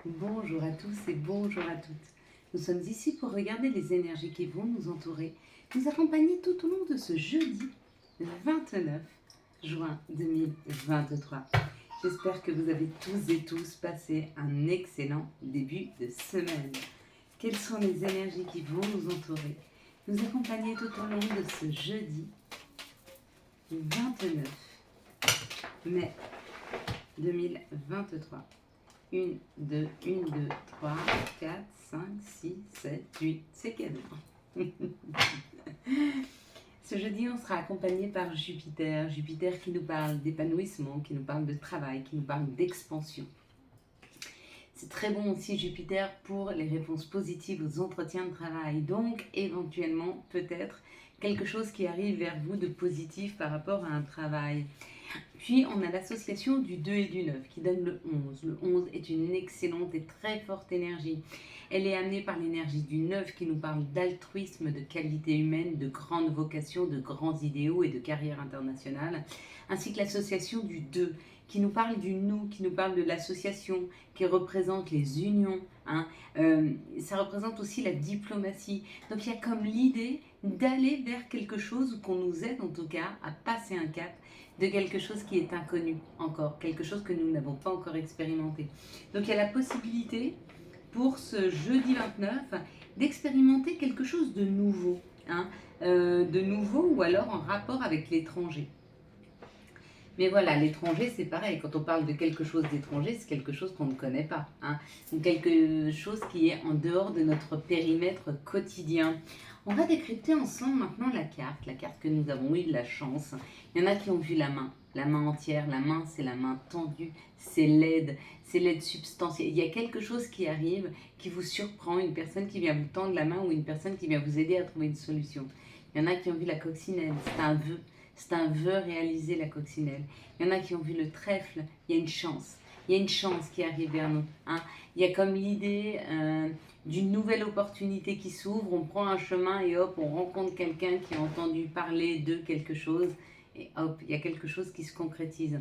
Bonjour à tous et bonjour à toutes. Nous sommes ici pour regarder les énergies qui vont nous entourer, nous accompagner tout au long de ce jeudi 29 juin 2023. J'espère que vous avez tous et tous passé un excellent début de semaine. Quelles sont les énergies qui vont nous entourer, nous accompagner tout au long de ce jeudi 29 mai 2023. 1, 2, 1, 2, 3, 4, 5, 6, 7, 8, c'est cadeau. Ce jeudi, on sera accompagné par Jupiter. Jupiter qui nous parle d'épanouissement, qui nous parle de travail, qui nous parle d'expansion. C'est très bon aussi Jupiter pour les réponses positives aux entretiens de travail. Donc, éventuellement, peut-être quelque chose qui arrive vers vous de positif par rapport à un travail. Puis, on a l'association du 2 et du 9 qui donne le 11. Le 11 est une excellente et très forte énergie. Elle est amenée par l'énergie du 9 qui nous parle d'altruisme, de qualité humaine, de grandes vocations, de grands idéaux et de carrière internationale. Ainsi que l'association du 2 qui nous parle du nous, qui nous parle de l'association, qui représente les unions. Ça représente aussi la diplomatie. Donc il y a comme l'idée d'aller vers quelque chose, ou qu'on nous aide en tout cas à passer un cap de quelque chose qui est inconnu encore, quelque chose que nous n'avons pas encore expérimenté. Donc il y a la possibilité pour ce jeudi 29 d'expérimenter quelque chose de nouveau, de nouveau ou alors en rapport avec l'étranger. Mais voilà, l'étranger, c'est pareil. Quand on parle de quelque chose d'étranger, c'est quelque chose qu'on ne connaît pas. Donc quelque chose qui est en dehors de notre périmètre quotidien. On va décrypter ensemble maintenant la carte que nous avons eu de la chance. Il y en a qui ont vu la main entière. La main, c'est la main tendue, c'est l'aide substantielle. Il y a quelque chose qui arrive, qui vous surprend, une personne qui vient vous tendre la main ou une personne qui vient vous aider à trouver une solution. Il y en a qui ont vu la coccinelle, c'est un vœu. C'est un vœu réalisé, la coccinelle. Il y en a qui ont vu le trèfle. Il y a une chance. Il y a une chance qui arrive vers nous. Il y a comme l'idée d'une nouvelle opportunité qui s'ouvre. On prend un chemin et hop, on rencontre quelqu'un qui a entendu parler de quelque chose. Et hop, il y a quelque chose qui se concrétise.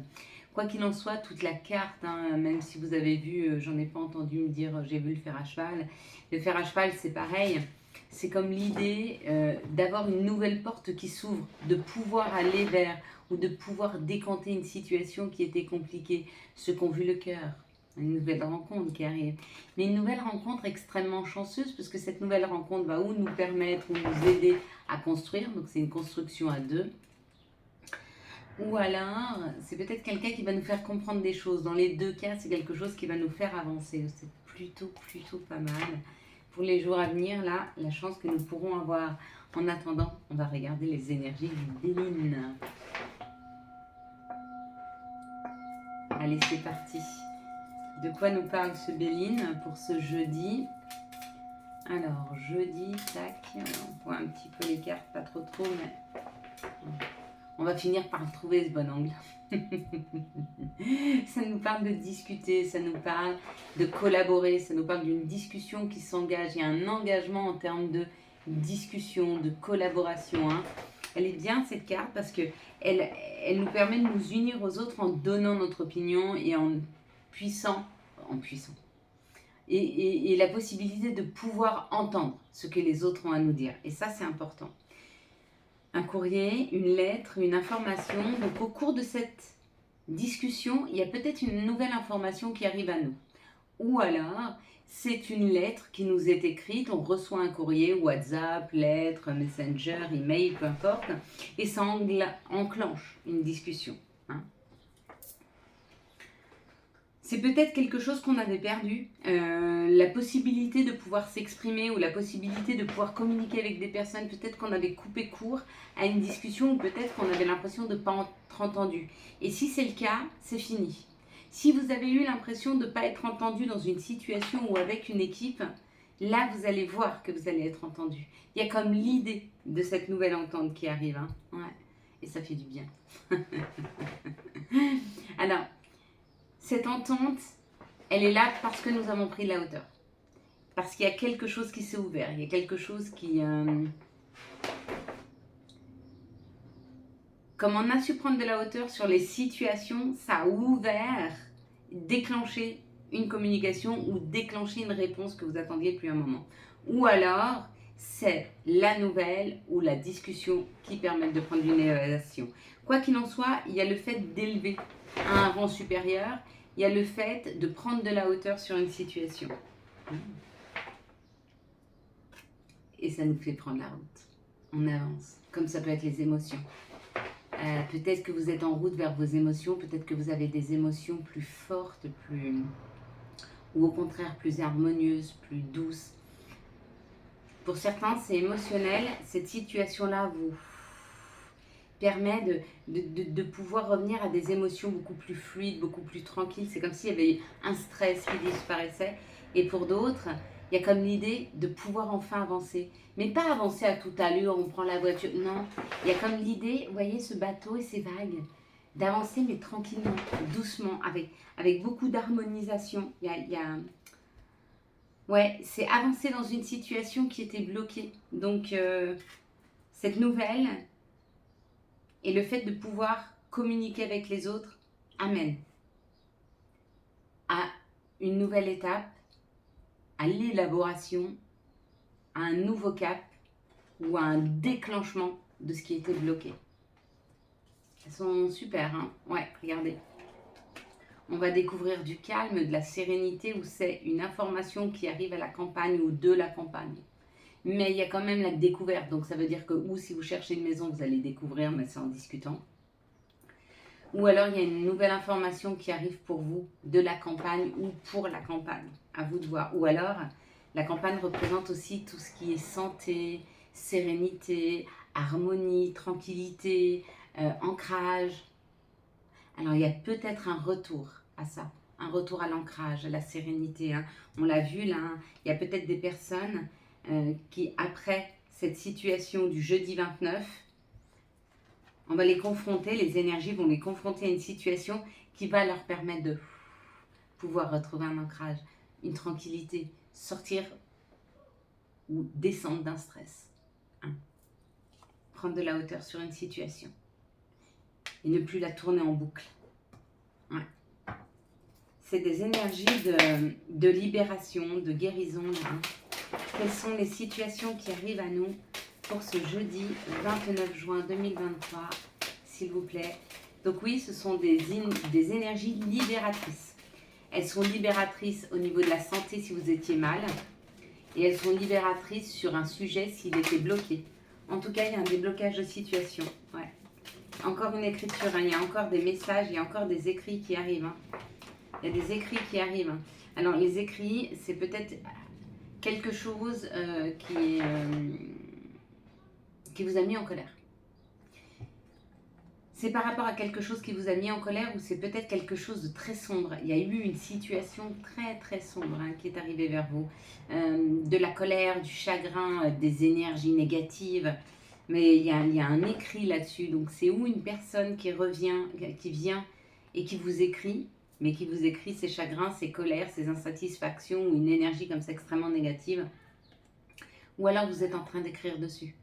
Quoi qu'il en soit, toute la carte, même si vous avez vu, j'en ai pas entendu me dire j'ai vu le fer à cheval. Le fer à cheval, c'est pareil. C'est comme l'idée d'avoir une nouvelle porte qui s'ouvre, de pouvoir aller vers ou de pouvoir décanter une situation qui était compliquée, ceux qui ont vu le cœur, une nouvelle rencontre qui arrive. Mais une nouvelle rencontre extrêmement chanceuse parce que cette nouvelle rencontre va ou nous permettre ou nous aider à construire, donc c'est une construction à deux. Ou alors, c'est peut-être quelqu'un qui va nous faire comprendre des choses. Dans les deux cas, c'est quelque chose qui va nous faire avancer. C'est plutôt pas mal. Pour les jours à venir, là, la chance que nous pourrons avoir. En attendant, on va regarder les énergies du Béline. Allez, c'est parti. De quoi nous parle ce Béline pour ce jeudi? Alors, jeudi, tac, on voit un petit peu les cartes, pas trop, mais on va finir par trouver ce bon angle. Ça nous parle de discuter, ça nous parle de collaborer, ça nous parle d'une discussion qui s'engage. Il y a un engagement en termes de discussion, de collaboration. Elle est bien cette carte parce que elle nous permet de nous unir aux autres en donnant notre opinion et en puissant. Et la possibilité de pouvoir entendre ce que les autres ont à nous dire. Et ça, c'est important. Un courrier, une lettre, une information. Donc au cours de cette discussion, il y a peut-être une nouvelle information qui arrive à nous. Ou alors, c'est une lettre qui nous est écrite, on reçoit un courrier, WhatsApp, lettre, Messenger, email, peu importe, et ça enclenche une discussion. C'est peut-être quelque chose qu'on avait perdu, la possibilité de pouvoir s'exprimer ou la possibilité de pouvoir communiquer avec des personnes. Peut-être qu'on avait coupé court à une discussion ou peut-être qu'on avait l'impression de ne pas être entendu. Et si c'est le cas, c'est fini. Si vous avez eu l'impression de ne pas être entendu dans une situation ou avec une équipe, là vous allez voir que vous allez être entendu. Il y a comme l'idée de cette nouvelle entente qui arrive. Ouais. Et ça fait du bien. Alors, cette entente, elle est là parce que nous avons pris de la hauteur. Parce qu'il y a quelque chose qui s'est ouvert. Il y a quelque chose qui... Comme on a su prendre de la hauteur sur les situations, ça a ouvert, déclenché une communication ou déclencher une réponse que vous attendiez depuis un moment. Ou alors, c'est la nouvelle ou la discussion qui permettent de prendre une évaluation. Quoi qu'il en soit, il y a le fait d'élever à un rang supérieur, il y a le fait de prendre de la hauteur sur une situation. Et ça nous fait prendre la route. On avance, comme ça peut être les émotions. Peut-être que vous êtes en route vers vos émotions, peut-être que vous avez des émotions plus fortes, ou au contraire plus harmonieuses, plus douces. Pour certains, c'est émotionnel. Cette situation-là vous permet de pouvoir revenir à des émotions beaucoup plus fluides, beaucoup plus tranquilles. C'est comme s'il y avait un stress qui disparaissait. Et pour d'autres, il y a comme l'idée de pouvoir enfin avancer. Mais pas avancer à toute allure, on prend la voiture. Non, il y a comme l'idée, vous voyez ce bateau et ces vagues, d'avancer mais tranquillement, doucement, avec beaucoup d'harmonisation. Ouais, c'est avancer dans une situation qui était bloquée. Donc, cette nouvelle et le fait de pouvoir communiquer avec les autres amène à une nouvelle étape, à l'élaboration, à un nouveau cap ou à un déclenchement de ce qui était bloqué. Elles sont super, hein? Ouais, regardez. On va découvrir du calme, de la sérénité, où c'est une information qui arrive à la campagne ou de la campagne. Mais il y a quand même la découverte, donc ça veut dire que, ou si vous cherchez une maison, vous allez découvrir, mais c'est en discutant. Ou alors il y a une nouvelle information qui arrive pour vous de la campagne ou pour la campagne, à vous de voir. Ou alors, la campagne représente aussi tout ce qui est santé, sérénité, harmonie, tranquillité, ancrage. Alors il y a peut-être un retour à ça, un retour à l'ancrage, à la sérénité. Hein. On l'a vu là, hein. Il y a peut-être des personnes qui, après cette situation du jeudi 29, on va les confronter, les énergies vont les confronter à une situation qui va leur permettre de pouvoir retrouver un ancrage, une tranquillité, sortir ou descendre d'un stress. Hein. Prendre de la hauteur sur une situation et ne plus la tourner en boucle. Ouais. C'est des énergies de libération, de guérison. Là. Quelles sont les situations qui arrivent à nous pour ce jeudi 29 juin 2023, s'il vous plaît. Donc oui, ce sont des énergies libératrices. Elles sont libératrices au niveau de la santé si vous étiez mal. Et elles sont libératrices sur un sujet s'il était bloqué. En tout cas, il y a un déblocage de situation. Ouais. Encore une écriture, hein. Il y a encore des messages, il y a encore des écrits qui arrivent. Hein. Il y a des écrits qui arrivent. Hein. Alors, les écrits, c'est peut-être quelque chose qui vous a mis en colère. C'est par rapport à quelque chose qui vous a mis en colère ou c'est peut-être quelque chose de très sombre. Il y a eu une situation très très sombre hein, qui est arrivée vers vous. De la colère, du chagrin, des énergies négatives. Mais il y a un écrit là-dessus. Donc c'est où une personne qui revient, qui vient et qui vous écrit, mais qui vous écrit ses chagrins, ses colères, ses insatisfactions ou une énergie comme ça extrêmement négative. Ou alors vous êtes en train d'écrire dessus.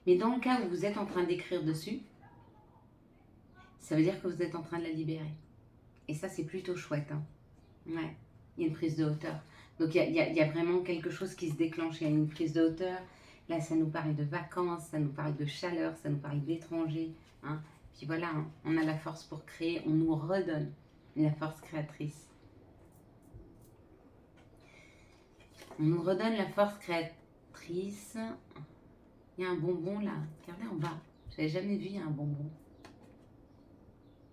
Mais dans le cas où vous êtes en train d'écrire dessus, ça veut dire que vous êtes en train de la libérer. Et ça, c'est plutôt chouette. Hein. Ouais, il y a une prise de hauteur. Donc, il y a vraiment quelque chose qui se déclenche. Il y a une prise de hauteur. Là, ça nous parle de vacances, ça nous parle de chaleur, ça nous parle d'étrangers. Hein. Puis voilà, hein, on a la force pour créer. On nous redonne la force créatrice. On nous redonne la force créatrice. Il y a un bonbon là. Regardez en bas. Je n'avais jamais vu, il y a un bonbon.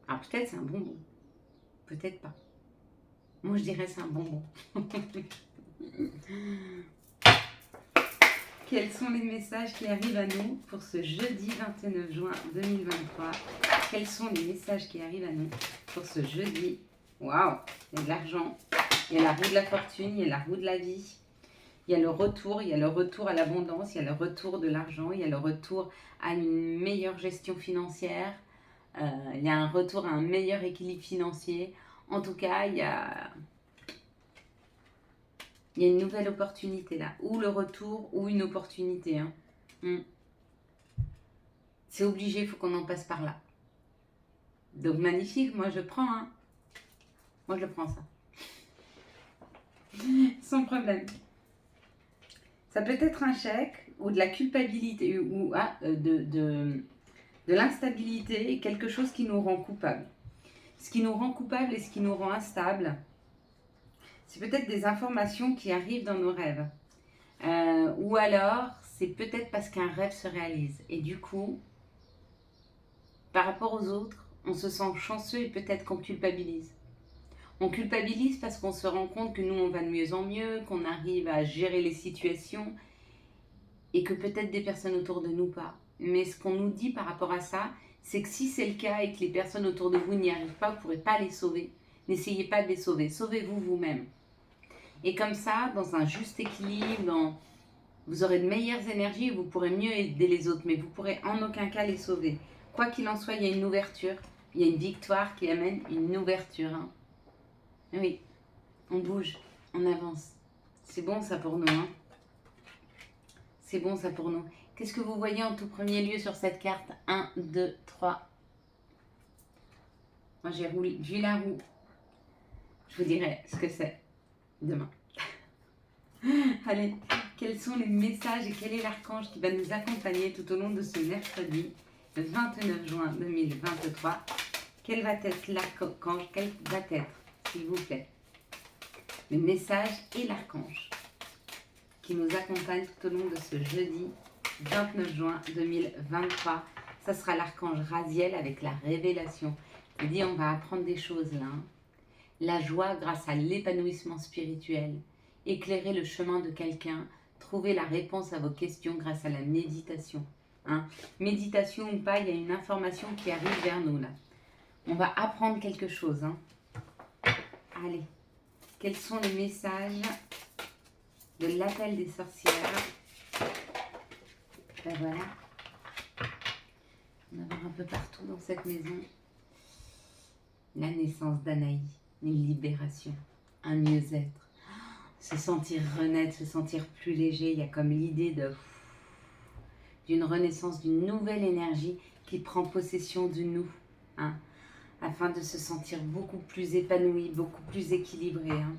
Alors peut-être c'est un bonbon. Peut-être pas. Moi je dirais c'est un bonbon. Quels sont les messages qui arrivent à nous pour ce jeudi 29 juin 2023? Quels sont les messages qui arrivent à nous pour ce jeudi? Waouh, il y a de l'argent, il y a la roue de la fortune, il y a la roue de la vie. Il y a le retour à l'abondance, il y a le retour de l'argent, il y a le retour à une meilleure gestion financière, il y a un retour à un meilleur équilibre financier. En tout cas, il y a une nouvelle opportunité là, ou le retour ou une opportunité. Hein. C'est obligé, il faut qu'on en passe par là. Donc magnifique, moi je prends. Hein. Moi, je prends ça. Sans problème. Ça peut être un chèque ou de la culpabilité ou de l'instabilité, quelque chose qui nous rend coupables. Ce qui nous rend coupables et ce qui nous rend instables, c'est peut-être des informations qui arrivent dans nos rêves. Ou alors, c'est peut-être parce qu'un rêve se réalise. Et du coup, par rapport aux autres, on se sent chanceux et peut-être qu'on culpabilise. On culpabilise parce qu'on se rend compte que nous, on va de mieux en mieux, qu'on arrive à gérer les situations et que peut-être des personnes autour de nous pas. Mais ce qu'on nous dit par rapport à ça, c'est que si c'est le cas et que les personnes autour de vous n'y arrivent pas, vous ne pourrez pas les sauver. N'essayez pas de les sauver, sauvez-vous vous-même. Et comme ça, dans un juste équilibre, vous aurez de meilleures énergies et vous pourrez mieux aider les autres, mais vous ne pourrez en aucun cas les sauver. Quoi qu'il en soit, il y a une ouverture, il y a une victoire qui amène une ouverture. Hein. Oui, on bouge, on avance. C'est bon ça pour nous. Hein. C'est bon ça pour nous. Qu'est-ce que vous voyez en tout premier lieu sur cette carte? 1, 2, 3. Moi j'ai vu la roue. Je vous dirai ce que c'est demain. Allez, quels sont les messages et quel est l'archange qui va nous accompagner tout au long de ce mercredi, le 29 juin 2023? Quel va être l'archange? Quel va être, s'il vous plaît, le message et l'archange qui nous accompagne tout au long de ce jeudi 29 juin 2023? Ça sera l'archange Raziel avec la révélation. Il dit on va apprendre des choses là. Hein. La joie grâce à l'épanouissement spirituel. Éclairer le chemin de quelqu'un, trouver la réponse à vos questions grâce à la méditation. Hein. Méditation ou pas, il y a une information qui arrive vers nous là. On va apprendre quelque chose. Hein. Allez, quels sont les messages de l'appel des sorcières? Ben voilà. On va voir un peu partout dans cette maison. La naissance d'Anaï, une libération, un mieux-être. Se sentir renaître, se sentir plus léger. Il y a comme l'idée d'une renaissance, d'une nouvelle énergie qui prend possession de nous, hein, afin de se sentir beaucoup plus épanoui, beaucoup plus équilibré. Hein.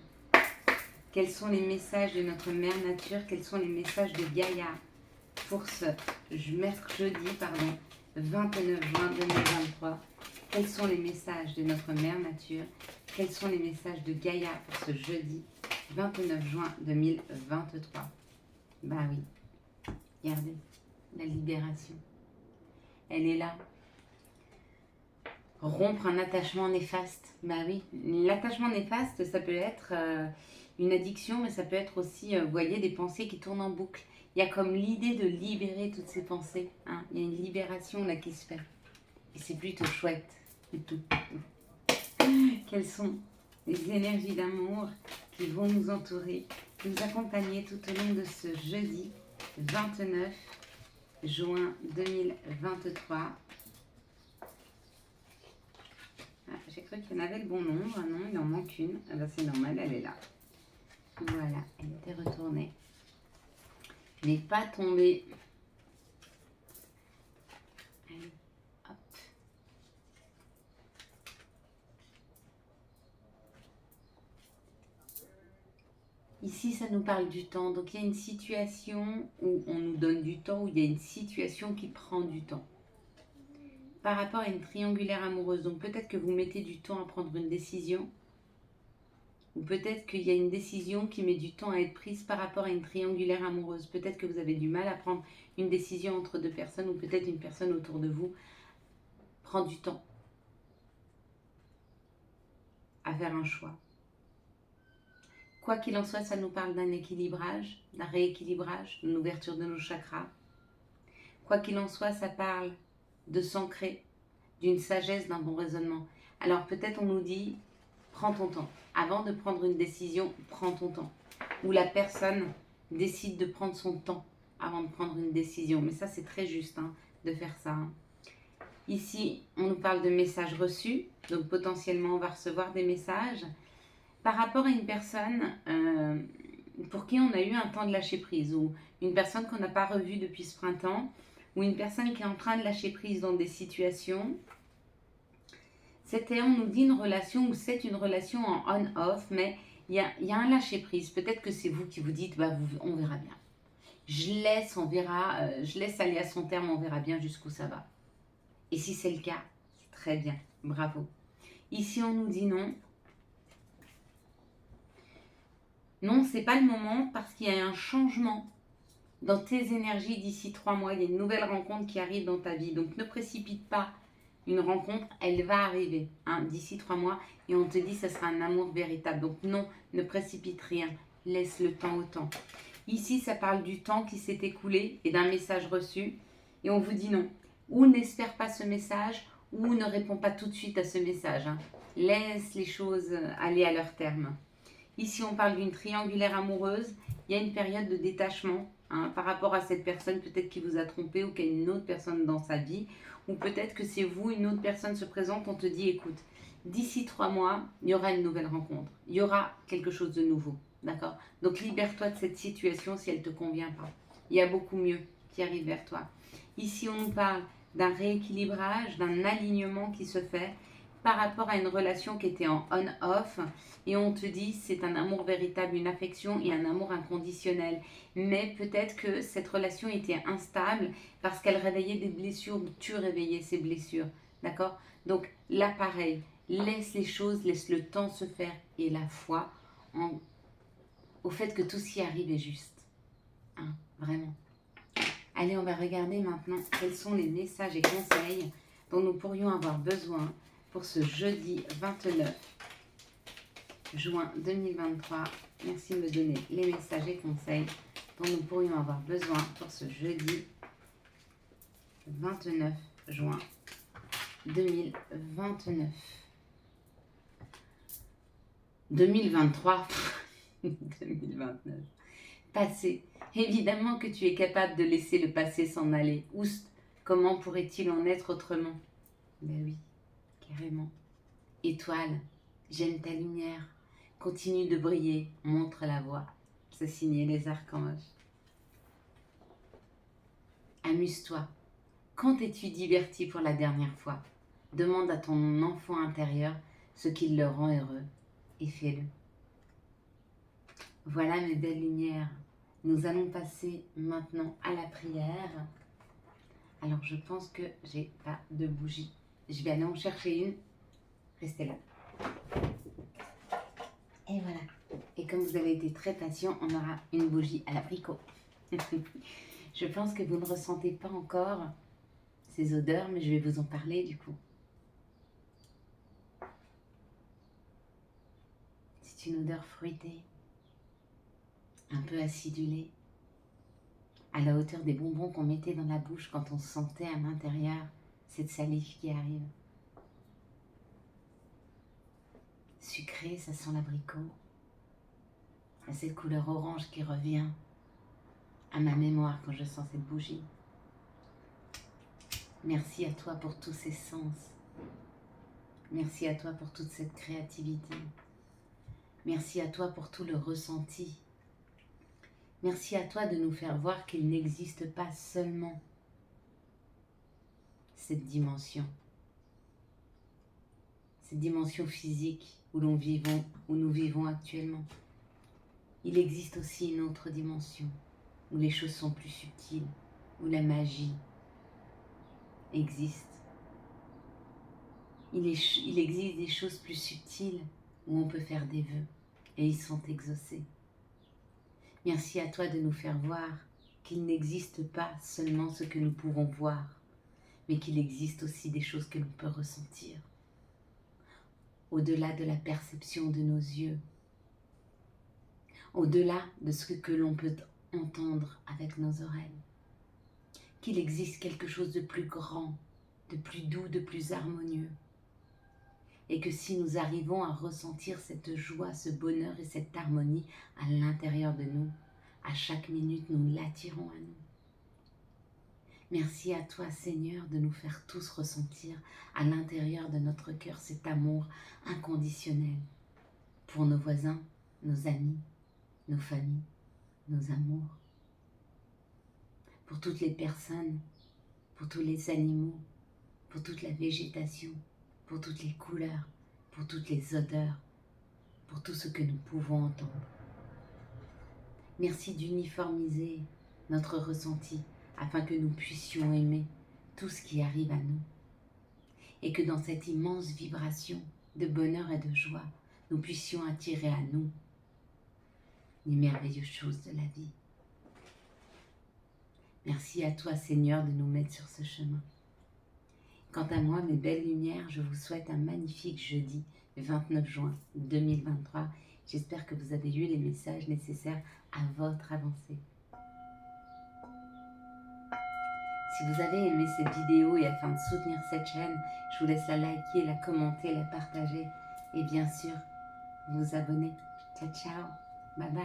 Quels sont les messages de notre mère nature? Quels sont les messages de Gaïa pour ce mercredi 29 juin 2023? Quels sont les messages de notre mère nature? Quels sont les messages de Gaïa pour ce jeudi 29 juin 2023. Bah oui, regardez, la libération. Elle est là. Rompre un attachement néfaste. Bah oui, l'attachement néfaste, ça peut être une addiction, mais ça peut être aussi, vous voyez, des pensées qui tournent en boucle. Il y a comme l'idée de libérer toutes ces pensées. Hein. Il y a une libération là qui se fait. Et c'est plutôt chouette. Quelles sont les énergies d'amour qui vont nous entourer, nous accompagner tout au long de ce jeudi 29 juin 2023. Ah, j'ai cru qu'il y en avait le bon nombre. Non, il en manque une. Ah ben, c'est normal, elle est là. Voilà, elle était retournée. Elle n'est pas tombée. Allez, hop. Ici, ça nous parle du temps. Donc, il y a une situation où on nous donne du temps, où il y a une situation qui prend du temps. Par rapport à une triangulaire amoureuse. Donc, peut-être que vous mettez du temps à prendre une décision. Ou peut-être qu'il y a une décision qui met du temps à être prise par rapport à une triangulaire amoureuse. Peut-être que vous avez du mal à prendre une décision entre deux personnes. Ou peut-être une personne autour de vous prend du temps à faire un choix. Quoi qu'il en soit, ça nous parle d'un équilibrage, d'un rééquilibrage, d'une ouverture de nos chakras. Quoi qu'il en soit, ça parle de s'ancrer, d'une sagesse, d'un bon raisonnement. Alors peut-être on nous dit, prends ton temps. Avant de prendre une décision, prends ton temps. Ou la personne décide de prendre son temps avant de prendre une décision. Mais ça, c'est très juste hein, de faire ça. Hein. Ici, on nous parle de messages reçus. Donc potentiellement, on va recevoir des messages par rapport à une personne pour qui on a eu un temps de lâcher prise, ou une personne qu'on n'a pas revue depuis ce printemps, ou une personne qui est en train de lâcher prise dans des situations. C'était, on nous dit une relation ou c'est une relation en on-off, mais il y a un lâcher-prise. Peut-être que c'est vous qui vous dites, bah, on verra bien. Je laisse, on verra, je laisse aller à son terme, on verra bien jusqu'où ça va. Et si c'est le cas, c'est très bien, bravo. Ici, on nous dit non. Non, c'est pas le moment parce qu'il y a un changement dans tes énergies d'ici 3 mois. Il y a une nouvelle rencontre qui arrive dans ta vie. Donc, ne précipite pas une rencontre, elle va arriver d'ici 3 mois. Et on te dit que ce sera un amour véritable. Donc, non, ne précipite rien. Laisse le temps au temps. Ici, ça parle du temps qui s'est écoulé et d'un message reçu. Et on vous dit non. Ou n'espère pas ce message, ou ne réponds pas tout de suite à ce message. Laisse les choses aller à leur terme. Ici, on parle d'une triangulaire amoureuse. Il y a une période de détachement par rapport à cette personne, peut-être qui vous a trompé ou qu'il y a une autre personne dans sa vie. Ou peut-être que c'est vous, une autre personne se présente, on te dit, écoute, d'ici 3 mois, il y aura une nouvelle rencontre. Il y aura quelque chose de nouveau. D'accord? Donc, libère-toi de cette situation si elle ne te convient pas. Il y a beaucoup mieux qui arrive vers toi. Ici, on nous parle d'un rééquilibrage, d'un alignement qui se fait par rapport à une relation qui était en on-off et on te dit c'est un amour véritable, une affection et un amour inconditionnel. Mais peut-être que cette relation était instable parce qu'elle réveillait des blessures ou tu réveillais ces blessures. D'accord? Donc là pareil, laisse les choses, laisse le temps se faire et la foi au fait que tout ce qui arrive est juste. Vraiment. Allez, on va regarder maintenant quels sont les messages et conseils dont nous pourrions avoir besoin pour ce jeudi 29 juin 2023. Merci de me donner les messages et conseils dont nous pourrions avoir besoin pour ce jeudi 29 juin 2029. 2023. 2029. Passé. Évidemment que tu es capable de laisser le passé s'en aller. Oust, comment pourrait-il en être autrement? Ben oui, carrément. Étoile, j'aime ta lumière. Continue de briller, montre la voie. C'est signé les archanges. Amuse-toi. Quand t'es-tu diverti pour la dernière fois? Demande à ton enfant intérieur ce qui le rend heureux et fais-le. Voilà mes belles lumières. Nous allons passer maintenant à la prière. Alors je pense que j'ai pas de bougie. Je vais aller en chercher une. Restez là. Et voilà. Et comme vous avez été très patient, on aura une bougie à l'abricot. Je pense que vous ne ressentez pas encore ces odeurs, mais je vais vous en parler du coup. C'est une odeur fruitée, un peu acidulée, à la hauteur des bonbons qu'on mettait dans la bouche quand on sentait à l'intérieur cette salive qui arrive. Sucré, ça sent l'abricot. À cette couleur orange qui revient à ma mémoire quand je sens cette bougie. Merci à toi pour tous ces sens. Merci à toi pour toute cette créativité. Merci à toi pour tout le ressenti. Merci à toi de nous faire voir qu'il n'existe pas seulement cette dimension physique où nous vivons actuellement. Il existe aussi une autre dimension où les choses sont plus subtiles, où la magie existe. Il existe des choses plus subtiles où on peut faire des vœux et ils sont exaucés. Merci à toi de nous faire voir qu'il n'existe pas seulement ce que nous pouvons voir, mais qu'il existe aussi des choses que l'on peut ressentir, au-delà de la perception de nos yeux, au-delà de ce que l'on peut entendre avec nos oreilles, qu'il existe quelque chose de plus grand, de plus doux, de plus harmonieux, et que si nous arrivons à ressentir cette joie, ce bonheur et cette harmonie à l'intérieur de nous, à chaque minute, nous l'attirons à nous. Merci à toi, Seigneur, de nous faire tous ressentir à l'intérieur de notre cœur cet amour inconditionnel pour nos voisins, nos amis, nos familles, nos amours, pour toutes les personnes, pour tous les animaux, pour toute la végétation, pour toutes les couleurs, pour toutes les odeurs, pour tout ce que nous pouvons entendre. Merci d'uniformiser notre ressenti afin que nous puissions aimer tout ce qui arrive à nous et que dans cette immense vibration de bonheur et de joie, nous puissions attirer à nous les merveilleuses choses de la vie. Merci à toi, Seigneur, de nous mettre sur ce chemin. Quant à moi, mes belles lumières, je vous souhaite un magnifique jeudi 29 juin 2023. J'espère que vous avez eu les messages nécessaires à votre avancée. Si vous avez aimé cette vidéo et afin de soutenir cette chaîne, je vous laisse la liker, la commenter, la partager et bien sûr, vous abonner. Ciao, ciao, bye bye.